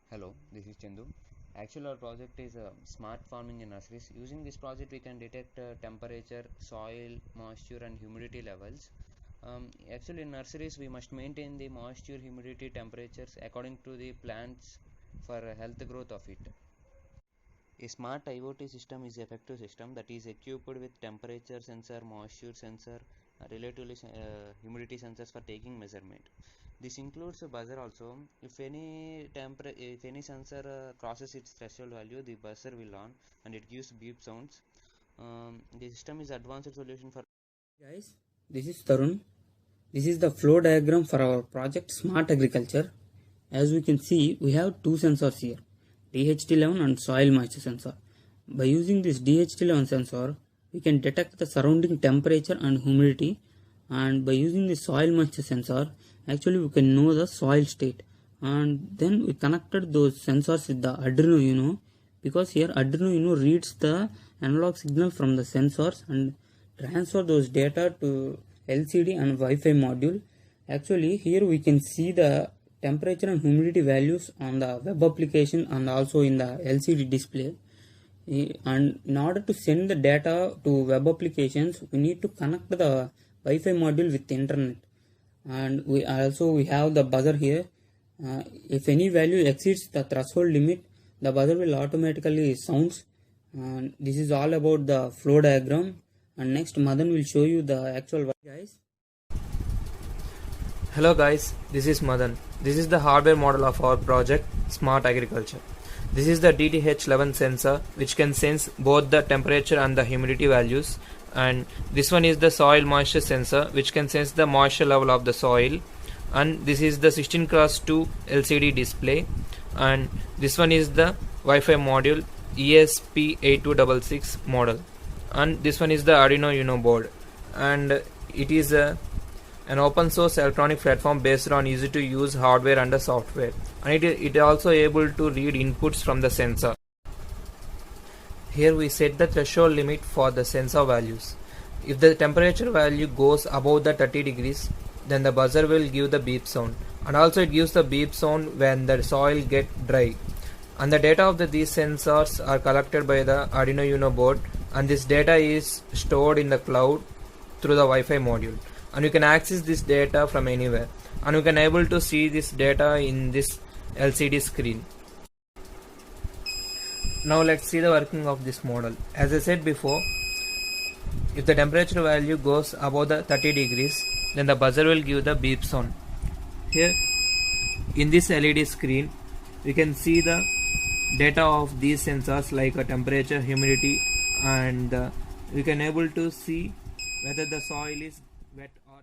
Hello, this is Chandu. Actually, our project is smart farming in nurseries. Using this project, we can detect temperature, soil, moisture, and humidity levels. Actually, in nurseries, we must maintain the moisture, humidity, temperatures according to the plants for health growth of it. A smart IoT system is an effective system that is equipped with temperature sensor, moisture sensor, humidity sensors for taking measurement. This includes a buzzer also. If any sensor crosses its threshold value, the buzzer will on and it gives beep sounds. The system is advanced solution for. Guys, this is Tarun. This is the flow diagram for our project Smart Agriculture. As we can see, we have two sensors here, DHT11 and soil moisture sensor. By using this DHT11 sensor, we can detect the surrounding temperature and humidity, and by using the soil moisture sensor, actually we can know the soil state. And then we connected those sensors with the Arduino Uno, because here Arduino Uno reads the analog signal from the sensors and transfer those data to LCD and Wi-Fi module. Actually, here we can see the temperature and humidity values on the web application and also in the LCD display. And in order to send the data to web applications, we need to connect the Wi-Fi module with the internet. And we have the buzzer here. If any value exceeds the threshold limit, the buzzer will automatically sounds. And this is all about the flow diagram. And next, Madan will show you the actual guys. Hello guys, this is Madan. This is the hardware model of our project Smart Agriculture. This is the DTH11 sensor which can sense both the temperature and the humidity values, and this one is the soil moisture sensor which can sense the moisture level of the soil, and this is the 16x2 LCD display, and this one is the Wi-Fi module ESP8266 model, and this one is the Arduino Uno board, and it is an open source electronic platform based on easy to use hardware and the software, and it also able to read inputs from the sensor. Here we set the threshold limit for the sensor values. If the temperature value goes above the 30 degrees, then the buzzer will give the beep sound, and also it gives the beep sound when the soil get dry. And the data of these sensors are collected by the Arduino Uno board, and this data is stored in the cloud through the Wi-Fi module, and you can access this data from anywhere, and you can able to see this data in this LCD screen. Now let's see the working of this model. As I said before, if the temperature value goes above the 30 degrees, then the buzzer will give the beep sound. Here in this LED screen, we can see the data of these sensors like temperature, humidity, and we can able to see whether the soil is wet or